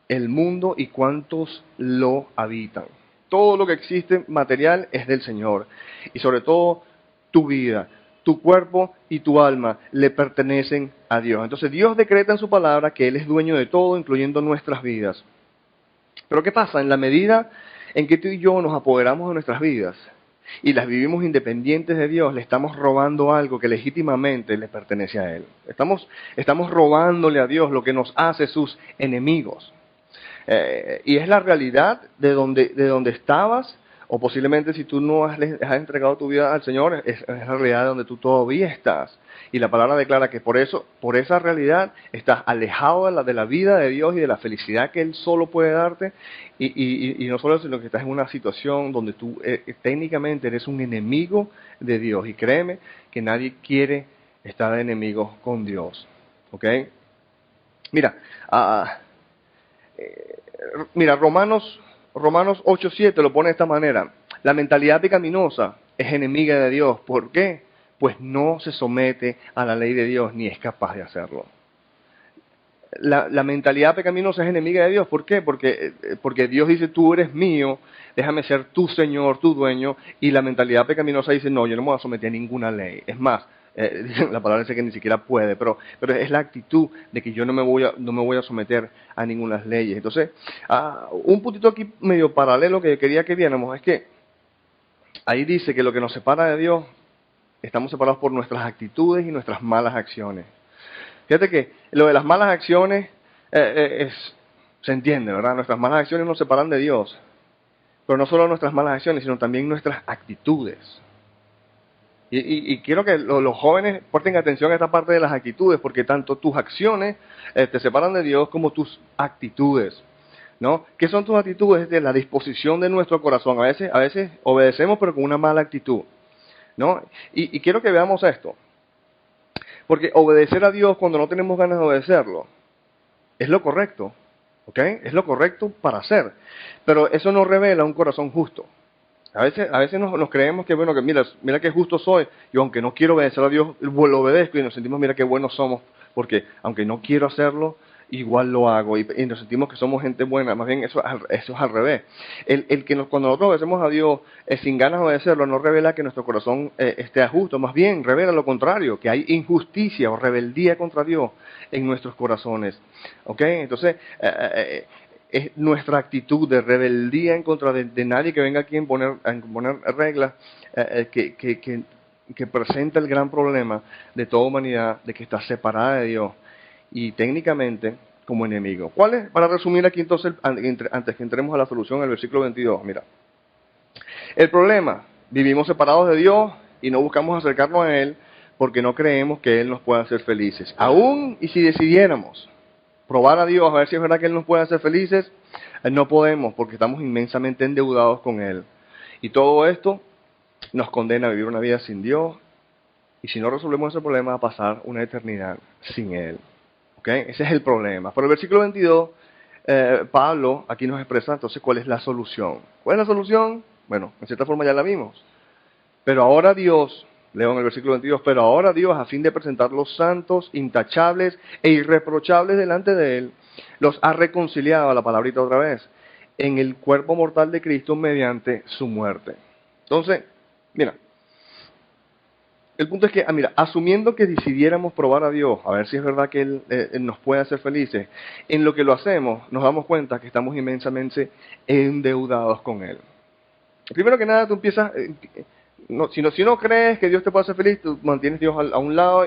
el mundo y cuantos lo habitan. Todo lo que existe material es del Señor. Y sobre todo, tu vida, tu cuerpo y tu alma le pertenecen a Dios. Entonces Dios decreta en su palabra que Él es dueño de todo, incluyendo nuestras vidas. Pero ¿qué pasa? En la medida en que tú y yo nos apoderamos de nuestras vidas y las vivimos independientes de Dios, le estamos robando algo que legítimamente le pertenece a Él. Estamos robándole a Dios lo que nos hace sus enemigos. Y es la realidad de donde estabas, o posiblemente si tú no has entregado tu vida al Señor, es la realidad de donde tú todavía estás. Y la palabra declara que por esa realidad estás alejado de la vida de Dios y de la felicidad que Él solo puede darte. Y no solo eso, sino que estás en una situación donde tú técnicamente eres un enemigo de Dios. Y créeme que nadie quiere estar de enemigo con Dios. ¿Ok? Mira, Romanos 8:7 lo pone de esta manera. La mentalidad pecaminosa es enemiga de Dios. ¿Por qué? Pues no se somete a la ley de Dios ni es capaz de hacerlo. La mentalidad pecaminosa es enemiga de Dios. ¿Por qué? Porque Dios dice, tú eres mío, déjame ser tu Señor, tu dueño. Y la mentalidad pecaminosa dice, no, yo no me voy a someter a ninguna ley. Es más, la palabra dice que ni siquiera puede, pero es la actitud de que yo no me voy a someter a ninguna ley. Entonces, un puntito aquí medio paralelo que quería que viéramos es que ahí dice que lo que nos separa de Dios, estamos separados por nuestras actitudes y nuestras malas acciones. Fíjate que lo de las malas acciones se entiende, ¿verdad? Nuestras malas acciones nos separan de Dios, pero no solo nuestras malas acciones, sino también nuestras actitudes. Y quiero que los jóvenes presten atención a esta parte de las actitudes, porque tanto tus acciones te separan de Dios como tus actitudes, ¿no? ¿Qué son tus actitudes? Es la disposición de nuestro corazón. A veces obedecemos, pero con una mala actitud, ¿no? Y quiero que veamos esto, porque obedecer a Dios cuando no tenemos ganas de obedecerlo es lo correcto, ¿Ok? Es lo correcto para hacer. Pero eso no revela un corazón justo. A veces nos creemos que, bueno, que mira qué justo soy. Yo, aunque no quiero obedecer a Dios, lo obedezco y nos sentimos, mira qué buenos somos. Porque aunque no quiero hacerlo, igual lo hago. Y nos sentimos que somos gente buena. Más bien, eso es al revés. Cuando nosotros obedecemos a Dios sin ganas de obedecerlo, no revela que nuestro corazón esté justo. Más bien, revela lo contrario, que hay injusticia o rebeldía contra Dios en nuestros corazones. ¿Ok? Entonces, es nuestra actitud de rebeldía en contra de nadie que venga aquí a imponer reglas que presenta el gran problema de toda humanidad, de que está separada de Dios y técnicamente como enemigo. ¿Cuál es? Para resumir aquí entonces, antes que entremos a la solución, el versículo 22, mira. El problema, vivimos separados de Dios y no buscamos acercarnos a Él porque no creemos que Él nos pueda hacer felices. Aún y si decidiéramos probar a Dios, a ver si es verdad que Él nos puede hacer felices, no podemos porque estamos inmensamente endeudados con Él. Y todo esto nos condena a vivir una vida sin Dios y si no resolvemos ese problema a pasar una eternidad sin Él. ¿Okay? Ese es el problema. Por el versículo 22, Pablo aquí nos expresa entonces cuál es la solución. ¿Cuál es la solución? Bueno, en cierta forma ya la vimos. Pero ahora Dios, leo en el versículo 22, pero ahora Dios, a fin de presentarlos santos, intachables e irreprochables delante de Él, los ha reconciliado, a la palabrita otra vez, en el cuerpo mortal de Cristo mediante su muerte. Entonces, mira, el punto es que, mira, asumiendo que decidiéramos probar a Dios, a ver si es verdad que Él nos puede hacer felices, en lo que lo hacemos, nos damos cuenta que estamos inmensamente endeudados con Él. Primero que nada, tú empiezas, si no crees que Dios te puede hacer feliz, tú mantienes a Dios a un lado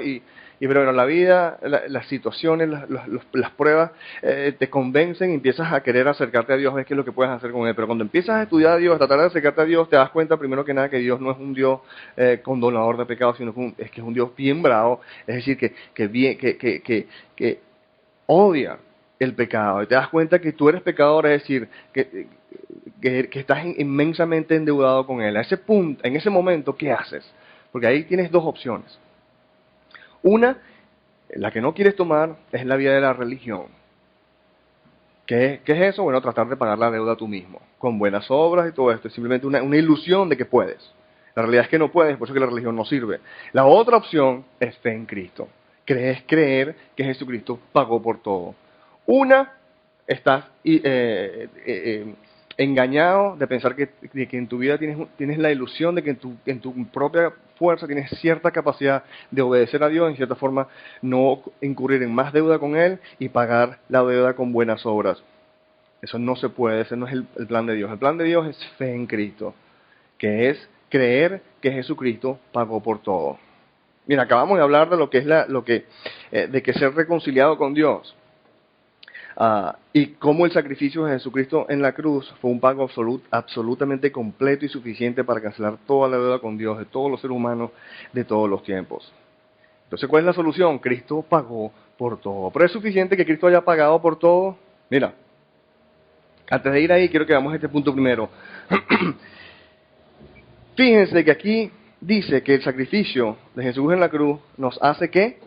pero bueno, la vida, las situaciones, las pruebas te convencen y empiezas a querer acercarte a Dios, ves qué es lo que puedes hacer con Él. Pero cuando empiezas a estudiar a Dios, a tratar de acercarte a Dios, te das cuenta primero que nada que Dios no es un Dios condonador de pecados, sino que es un Dios bien bravo, es decir, que odia el pecado. Y te das cuenta que tú eres pecador, es decir, que estás inmensamente endeudado con Él. A ese punto, en ese momento, ¿qué haces? Porque ahí tienes dos opciones. Una, la que no quieres tomar, es la vía de la religión. ¿Qué es eso? Bueno, tratar de pagar la deuda tú mismo, con buenas obras y todo esto. Es simplemente una ilusión de que puedes. La realidad es que no puedes, por eso es que la religión no sirve. La otra opción es fe en Cristo. Creer que Jesucristo pagó por todo. Una, estás engañado de pensar que en tu vida tienes la ilusión de que en tu propia fuerza tienes cierta capacidad de obedecer a Dios, en cierta forma no incurrir en más deuda con Él y pagar la deuda con buenas obras. Eso no se puede, ese no es el plan de Dios. El plan de Dios es fe en Cristo, que es creer que Jesucristo pagó por todo. Mira, acabamos de hablar de lo que es de que ser reconciliado con Dios. Y cómo el sacrificio de Jesucristo en la cruz fue un pago absolutamente completo y suficiente para cancelar toda la deuda con Dios de todos los seres humanos de todos los tiempos. Entonces, ¿cuál es la solución? Cristo pagó por todo. ¿Pero es suficiente que Cristo haya pagado por todo? Mira, antes de ir ahí, quiero que veamos este punto primero. Fíjense que aquí dice que el sacrificio de Jesús en la cruz nos hace ¿qué?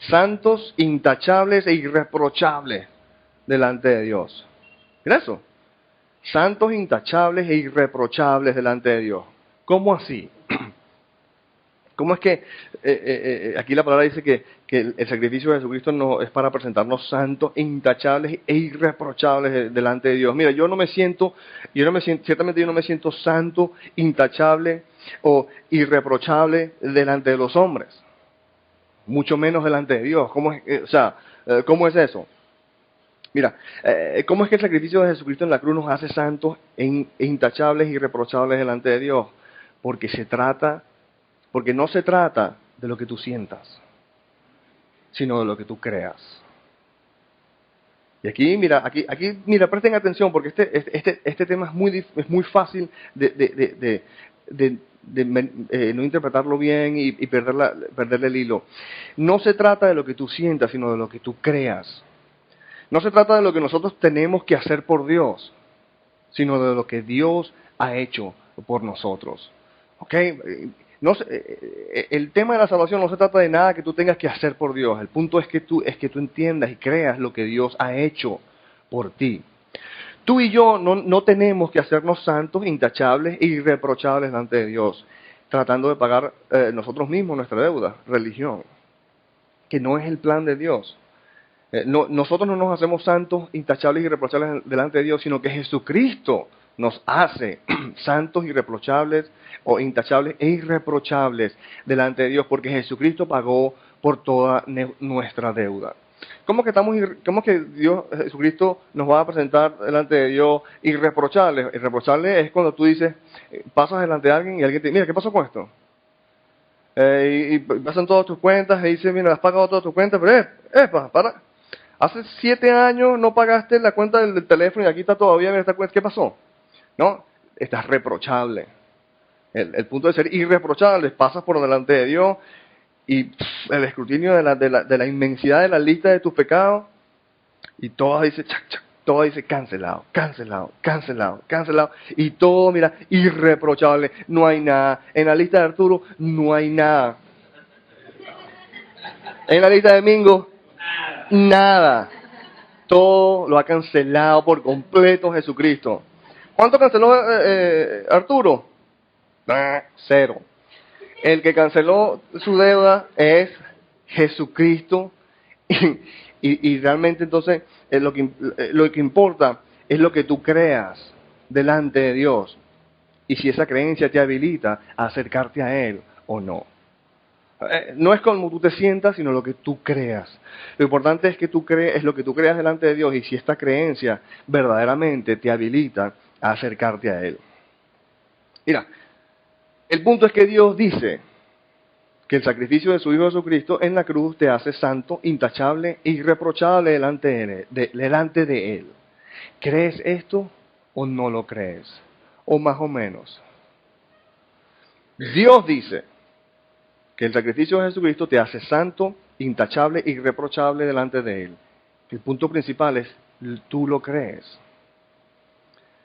Santos, intachables e irreprochables delante de Dios. Mira eso. Santos, intachables e irreprochables delante de Dios. ¿Cómo así? ¿Cómo es que aquí la palabra dice que el sacrificio de Jesucristo no es para presentarnos santos, intachables e irreprochables delante de Dios? Mira, ciertamente yo no me siento santo, intachable o irreprochable delante de los hombres. Mucho menos delante de Dios. ¿Cómo es eso? Mira, ¿cómo es que el sacrificio de Jesucristo en la cruz nos hace santos, intachables y irreprochables delante de Dios? Porque no se trata de lo que tú sientas, sino de lo que tú creas. Y aquí, mira, presten atención, porque este tema es muy fácil de no interpretarlo bien y perderle el hilo. No se trata de lo que tú sientas, sino de lo que tú creas. No se trata de lo que nosotros tenemos que hacer por Dios, sino de lo que Dios ha hecho por nosotros. ¿Ok? El tema de la salvación no se trata de nada que tú tengas que hacer por Dios. El punto es que tú entiendas y creas lo que Dios ha hecho por ti. Tú y yo no tenemos que hacernos santos, intachables e irreprochables delante de Dios, tratando de pagar nosotros mismos nuestra deuda, religión, que no es el plan de Dios. Nosotros no nos hacemos santos, intachables y irreprochables delante de Dios, sino que Jesucristo nos hace santos, irreprochables o intachables e irreprochables delante de Dios, porque Jesucristo pagó por toda nuestra deuda. ¿Cómo que Dios, Jesucristo, nos va a presentar delante de Dios irreprochables? Irreprochable es cuando tú dices, pasas delante de alguien y alguien te dice, mira, ¿qué pasó con esto? Y pasan todas tus cuentas y dice, mira, has pagado todas tus cuentas, pero para. Hace 7 años no pagaste la cuenta del teléfono y aquí está todavía, mira esta cuenta, ¿qué pasó? No, estás reprochable. El punto de ser irreprochable, pasas por delante de Dios y el escrutinio de la inmensidad de la lista de tus pecados y todo dice, chac, chac, todo dice cancelado, cancelado, cancelado, cancelado y todo, mira, irreprochable, no hay nada. En la lista de Arturo no hay nada. En la lista de Mingo, nada. Todo lo ha cancelado por completo Jesucristo. ¿Cuánto canceló Arturo? 0. El que canceló su deuda es Jesucristo. Y realmente entonces lo que importa es lo que tú creas delante de Dios. Y si esa creencia te habilita a acercarte a Él o no. No es como tú te sientas, sino lo que tú creas. Lo importante es que es lo que tú creas delante de Dios y si esta creencia verdaderamente te habilita a acercarte a Él. Mira, el punto es que Dios dice que el sacrificio de su Hijo Jesucristo en la cruz te hace santo, intachable e irreprochable delante de Él. ¿Crees esto o no lo crees? O más o menos. Dios dice que el sacrificio de Jesucristo te hace santo, intachable e irreprochable delante de Él. El punto principal es, ¿tú lo crees?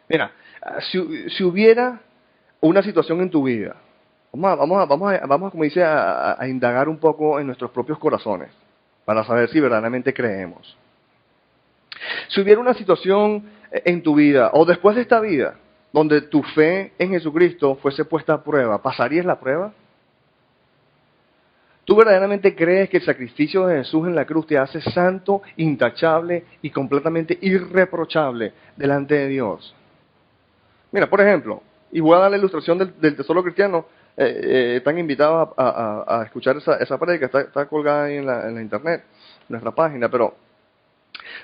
Mira, si hubiera una situación en tu vida, vamos como dice, a indagar un poco en nuestros propios corazones, para saber si verdaderamente creemos. Si hubiera una situación en tu vida, o después de esta vida, donde tu fe en Jesucristo fuese puesta a prueba, ¿pasarías la prueba? ¿Tú verdaderamente crees que el sacrificio de Jesús en la cruz te hace santo, intachable y completamente irreprochable delante de Dios? Mira, por ejemplo, y voy a dar la ilustración del tesoro cristiano, están invitados a escuchar esa prédica, está colgada ahí en la internet, en nuestra página, pero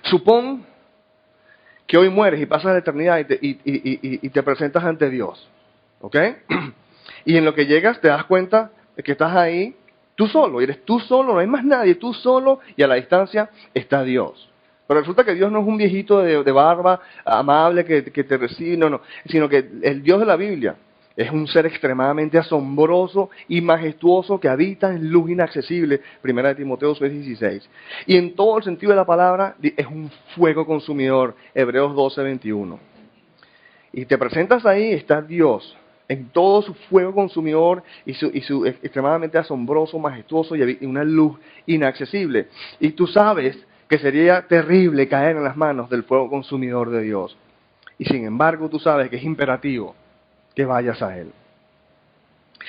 supón que hoy mueres y pasas la eternidad y te presentas ante Dios, ¿ok? Y en lo que llegas te das cuenta de que estás ahí, tú solo, eres tú solo, no hay más nadie, tú solo y a la distancia está Dios. Pero resulta que Dios no es un viejito de barba amable que te recibe, no, sino que el Dios de la Biblia es un ser extremadamente asombroso y majestuoso que habita en luz inaccesible, 1 Timoteo 6:16. Y en todo el sentido de la palabra es un fuego consumidor, Hebreos 12:21. Y te presentas ahí, está Dios, en todo su fuego consumidor y su extremadamente asombroso, majestuoso y una luz inaccesible. Y tú sabes que sería terrible caer en las manos del fuego consumidor de Dios. Y sin embargo tú sabes que es imperativo que vayas a Él.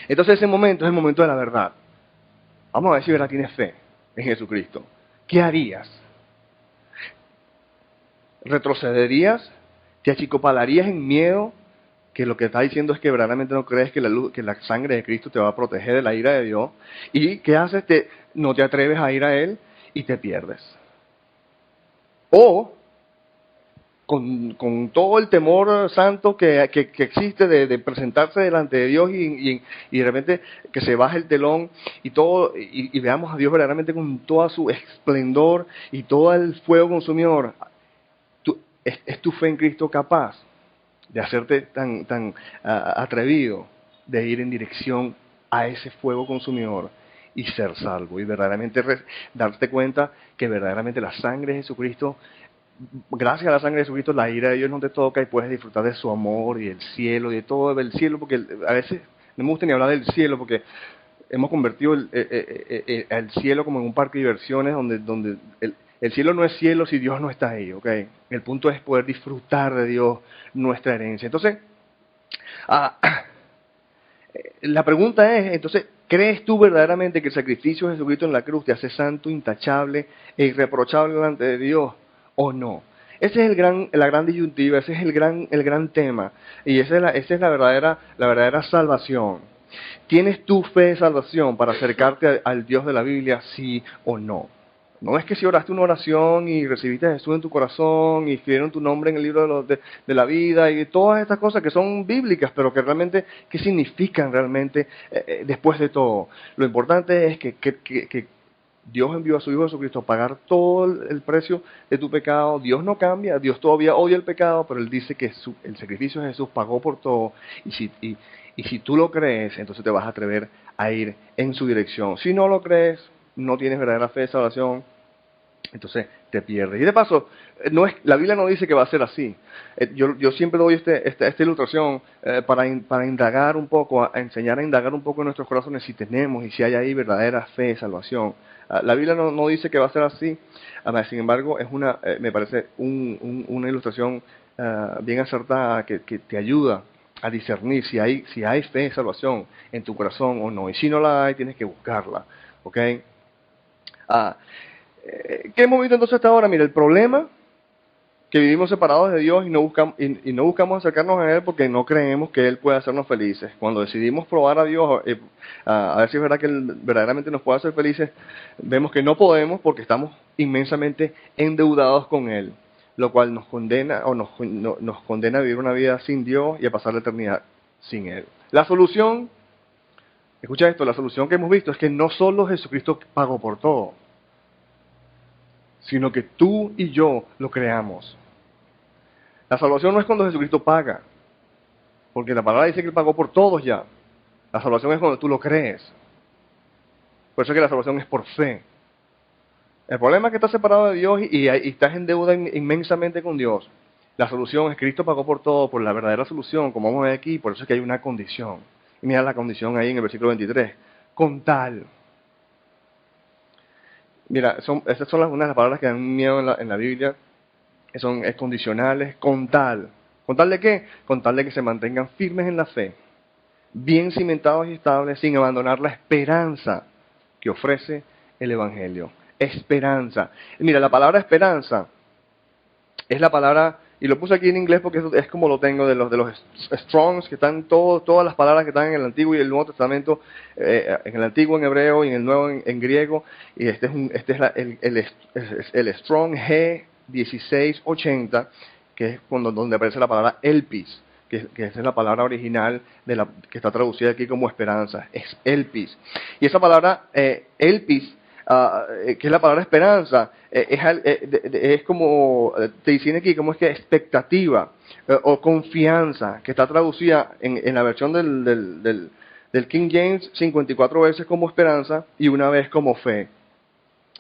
Entonces ese momento es el momento de la verdad. Vamos a ver si verdad tienes fe en Jesucristo. ¿Qué harías? ¿Retrocederías? ¿Te achicopalarías en miedo? Que lo que está diciendo es que verdaderamente no crees que la sangre de Cristo te va a proteger de la ira de Dios. ¿Y qué haces? No te atreves a ir a Él y te pierdes. O, con todo el temor santo que existe de presentarse delante de Dios y de repente que se baje el telón y todo y veamos a Dios verdaderamente con todo su esplendor y todo el fuego consumidor, ¿es tu fe en Cristo capaz de hacerte tan atrevido de ir en dirección a ese fuego consumidor y ser salvo? Y verdaderamente darte cuenta que verdaderamente la sangre de Jesucristo, gracias a la sangre de Jesucristo, la ira de Dios no te toca y puedes disfrutar de su amor y del cielo y de todo el cielo, porque a veces no me gusta ni hablar del cielo porque hemos convertido el cielo como en un parque de diversiones donde El cielo no es cielo si Dios no está ahí, ¿ok? El punto es poder disfrutar de Dios, nuestra herencia. Entonces, ah, la pregunta es, entonces, ¿crees tú verdaderamente que el sacrificio de Jesucristo en la cruz te hace santo, intachable e irreprochable delante de Dios o no? Ese es la gran disyuntiva, ese es el gran tema, y esa es la verdadera salvación. ¿Tienes tu fe de salvación para acercarte al Dios de la Biblia, sí o no? No es que si oraste una oración y recibiste a Jesús en tu corazón y escribieron tu nombre en el libro de la vida y todas estas cosas que son bíblicas, pero que realmente, ¿qué significan realmente después de todo? Lo importante es que Dios envió a su Hijo Jesucristo a pagar todo el precio de tu pecado. Dios no cambia, Dios todavía odia el pecado, pero Él dice que el sacrificio de Jesús pagó por todo. Y si tú lo crees, entonces te vas a atrever a ir en su dirección. Si no lo crees, no tienes verdadera fe de salvación, entonces te pierdes. Y de paso, la Biblia no dice que va a ser así. Yo siempre doy esta ilustración para indagar un poco, a enseñar a indagar un poco en nuestros corazones si tenemos y si hay ahí verdadera fe de salvación. La Biblia no dice que va a ser así, sin embargo, me parece una ilustración bien acertada que te ayuda a discernir si hay fe de salvación en tu corazón o no. Y si no la hay, tienes que buscarla. ¿Ok? ¿Qué hemos visto entonces hasta ahora? Mira, el problema que vivimos separados de Dios y no buscamos acercarnos a Él porque no creemos que Él pueda hacernos felices. Cuando decidimos probar a Dios, a ver si es verdad que Él verdaderamente nos puede hacer felices, vemos que no podemos porque estamos inmensamente endeudados con Él, lo cual nos condena nos condena a vivir una vida sin Dios y a pasar la eternidad sin Él. La solución, escucha esto, la solución que hemos visto es que no solo Jesucristo pagó por todo, sino que tú y yo lo creamos. La salvación no es cuando Jesucristo paga, porque la palabra dice que Él pagó por todos ya. La salvación es cuando tú lo crees. Por eso es que la salvación es por fe. El problema es que estás separado de Dios y estás en deuda inmensamente con Dios. La solución es Cristo pagó por todo, por la verdadera solución, como vamos a ver aquí, por eso es que hay una condición. Y mira la condición ahí en el versículo 23. Con tal. Mira, esas son unas de las palabras que dan miedo en la Biblia. Es condicionales, con tal. ¿Con tal de qué? Con tal de que se mantengan firmes en la fe, bien cimentados y estables, sin abandonar la esperanza que ofrece el Evangelio. Esperanza. Mira, la palabra esperanza es la palabra, y lo puse aquí en inglés porque es como lo tengo de los Strongs, que están todas las palabras que están en el Antiguo y el Nuevo Testamento, en el Antiguo en hebreo y en el Nuevo en griego, y este es el Strong G1680, que es donde aparece la palabra elpis, que esa es la palabra original que está traducida aquí como esperanza, es elpis. Y esa palabra elpis, que es la palabra esperanza, es como, te dicen aquí, como es que expectativa o confianza, que está traducida en la versión del King James 54 veces como esperanza y una vez como fe.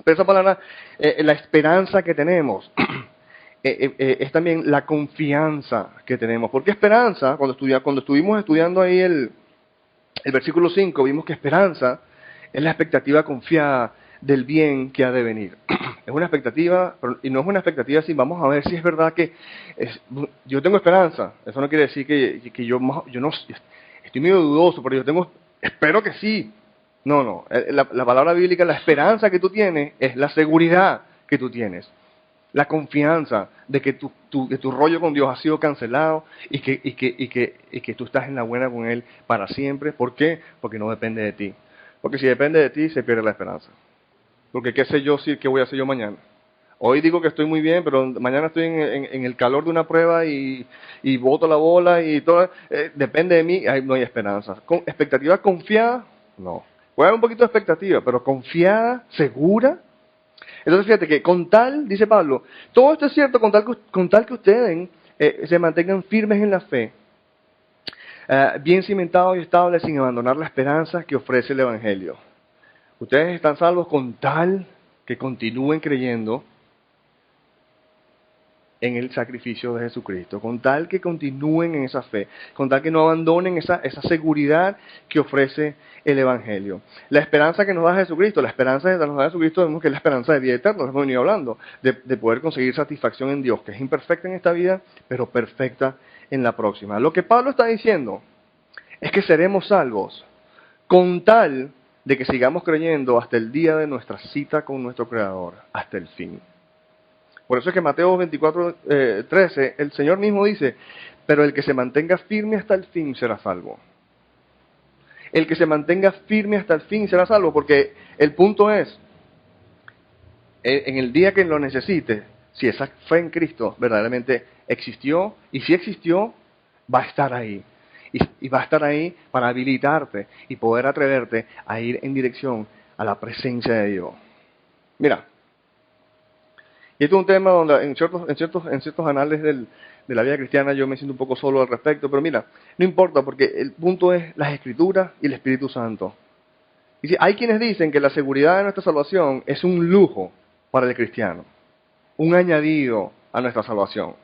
Pero esa palabra, la esperanza que tenemos, es también la confianza que tenemos. ¿Por qué esperanza? Cuando estuvimos estudiando ahí el versículo 5, vimos que esperanza es la expectativa confiada del bien que ha de venir. Es una expectativa, y no es una expectativa así, vamos a ver si es verdad que yo tengo esperanza. Eso no quiere decir que yo no estoy medio dudoso, pero espero que sí. No. La palabra bíblica, la esperanza que tú tienes es la seguridad que tú tienes. La confianza de que tu rollo con Dios ha sido cancelado y que tú estás en la buena con Él para siempre. ¿Por qué? Porque no depende de ti. Porque si depende de ti, se pierde la esperanza. Porque qué sé yo qué voy a hacer yo mañana. Hoy digo que estoy muy bien, pero mañana estoy en el calor de una prueba y boto la bola y todo. Depende de mí, no hay esperanza. ¿Expectativa confiada? No. Puede haber un poquito de expectativa, pero confiada, segura. Entonces fíjate que con tal, dice Pablo, todo esto es cierto con tal que ustedes se mantengan firmes en la fe, bien cimentados y estables sin abandonar la esperanza que ofrece el Evangelio. Ustedes están salvos con tal que continúen creyendo en el sacrificio de Jesucristo, con tal que continúen en esa fe, con tal que no abandonen esa seguridad que ofrece el Evangelio. La esperanza que nos da Jesucristo, la esperanza que nos da Jesucristo, vemos que es la esperanza de vida eterna, hemos venido hablando, de poder conseguir satisfacción en Dios, que es imperfecta en esta vida, pero perfecta en la próxima. Lo que Pablo está diciendo es que seremos salvos con tal de que sigamos creyendo hasta el día de nuestra cita con nuestro Creador, hasta el fin. Por eso es que Mateo 24, 13, el Señor mismo dice, pero el que se mantenga firme hasta el fin será salvo. El que se mantenga firme hasta el fin será salvo, porque el punto es, en el día que lo necesites, si esa fe en Cristo verdaderamente existió, y si existió, va a estar ahí. Y va a estar ahí para habilitarte y poder atreverte a ir en dirección a la presencia de Dios. Mira, y esto es un tema donde en ciertos anales de la vida cristiana yo me siento un poco solo al respecto, pero mira, no importa porque el punto es las Escrituras y el Espíritu Santo. Y si hay quienes dicen que la seguridad de nuestra salvación es un lujo para el cristiano, un añadido a nuestra salvación.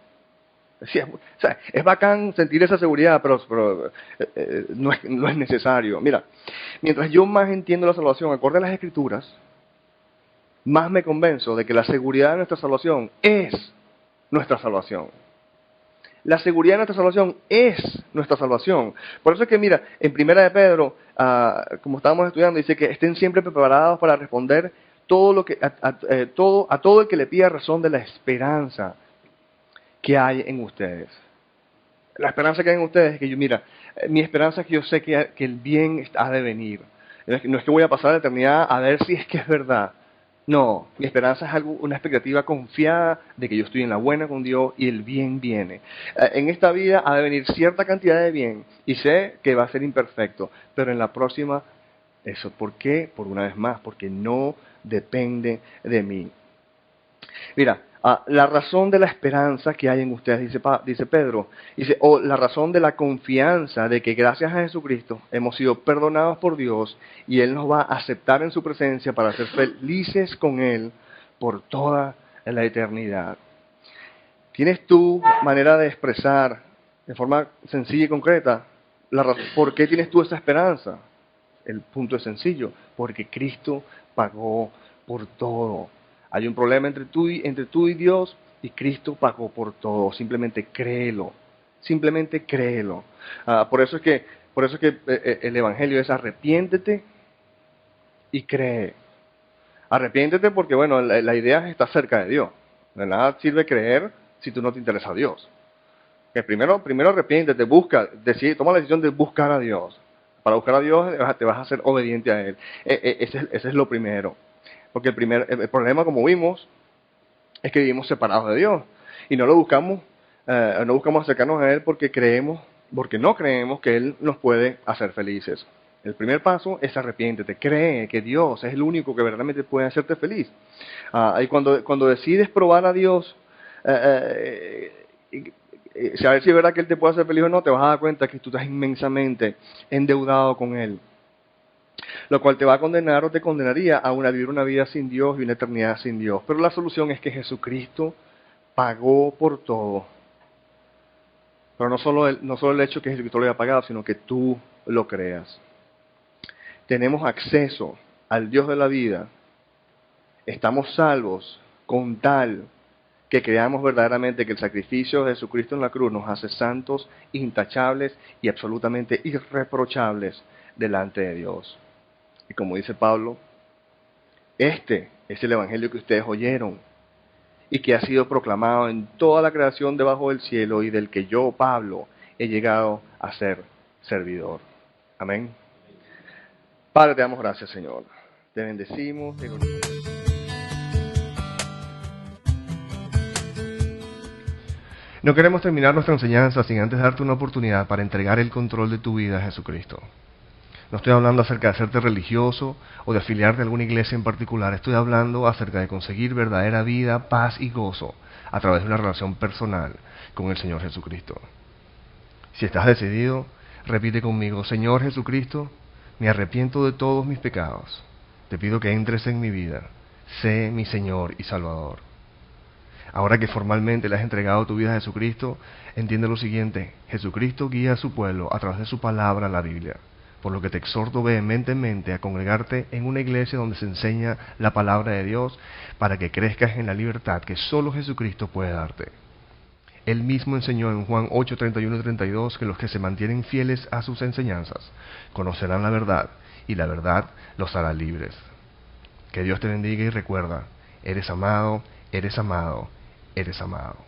Sí, o sea, es bacán sentir esa seguridad, pero no es necesario. Mira, mientras yo más entiendo la salvación acorde a las Escrituras, más me convenzo de que la seguridad de nuestra salvación es nuestra salvación. La seguridad de nuestra salvación es nuestra salvación. Por eso es que, mira, en Primera de Pedro, como estábamos estudiando, dice que estén siempre preparados para responder a todo el que le pida razón de la esperanza que hay en ustedes. La esperanza que hay en ustedes es que mi esperanza es que yo sé que el bien ha de venir. No es que voy a pasar la eternidad a ver si es que es verdad. No, mi esperanza es una expectativa confiada de que yo estoy en la buena con Dios y el bien viene. En esta vida ha de venir cierta cantidad de bien y sé que va a ser imperfecto, pero en la próxima, eso, ¿por qué? Por una vez más, porque no depende de mí. Mira, la razón de la esperanza que hay en ustedes, dice Pedro, o la razón de la confianza de que gracias a Jesucristo hemos sido perdonados por Dios y Él nos va a aceptar en su presencia para ser felices con Él por toda la eternidad. ¿Tienes tu manera de expresar de forma sencilla y concreta por qué tienes tú esa esperanza? El punto es sencillo, porque Cristo pagó por todo. Hay un problema entre tú y Dios y Cristo pagó por todo. Simplemente créelo. Simplemente créelo. Por eso es que el Evangelio es arrepiéntete y cree. Arrepiéntete porque, bueno, la idea es estar cerca de Dios. De nada sirve creer si tú no te interesa a Dios. Que primero arrepiéntete, toma la decisión de buscar a Dios. Para buscar a Dios te vas a ser obediente a Él. Ese es lo primero. Porque el problema, como vimos, es que vivimos separados de Dios. Y no buscamos acercarnos a Él porque no creemos que Él nos puede hacer felices. El primer paso es arrepiéntete, cree que Dios es el único que verdaderamente puede hacerte feliz. Y cuando decides probar a Dios, saber si es verdad que Él te puede hacer feliz o no, te vas a dar cuenta que tú estás inmensamente endeudado con Él. Lo cual te va a condenar o te condenaría a vivir una vida sin Dios y una eternidad sin Dios. Pero la solución es que Jesucristo pagó por todo. Pero no solo el hecho que Jesucristo lo haya pagado, sino que tú lo creas. Tenemos acceso al Dios de la vida. Estamos salvos con tal que creamos verdaderamente que el sacrificio de Jesucristo en la cruz nos hace santos, intachables y absolutamente irreprochables delante de Dios. Y como dice Pablo, este es el Evangelio que ustedes oyeron y que ha sido proclamado en toda la creación debajo del cielo y del que yo, Pablo, he llegado a ser servidor. Amén. Padre, te damos gracias, Señor. Te bendecimos. No queremos terminar nuestra enseñanza sin antes darte una oportunidad para entregar el control de tu vida a Jesucristo. No estoy hablando acerca de hacerte religioso o de afiliarte a alguna iglesia en particular. Estoy hablando acerca de conseguir verdadera vida, paz y gozo a través de una relación personal con el Señor Jesucristo. Si estás decidido, repite conmigo: Señor Jesucristo, me arrepiento de todos mis pecados. Te pido que entres en mi vida. Sé mi Señor y Salvador. Ahora que formalmente le has entregado tu vida a Jesucristo, entiende lo siguiente: Jesucristo guía a su pueblo a través de su palabra, la Biblia. Por lo que te exhorto vehementemente a congregarte en una iglesia donde se enseña la palabra de Dios, para que crezcas en la libertad que solo Jesucristo puede darte. Él mismo enseñó en Juan 8, 31 y 32 que los que se mantienen fieles a sus enseñanzas conocerán la verdad, y la verdad los hará libres. Que Dios te bendiga y recuerda: eres amado, eres amado, eres amado.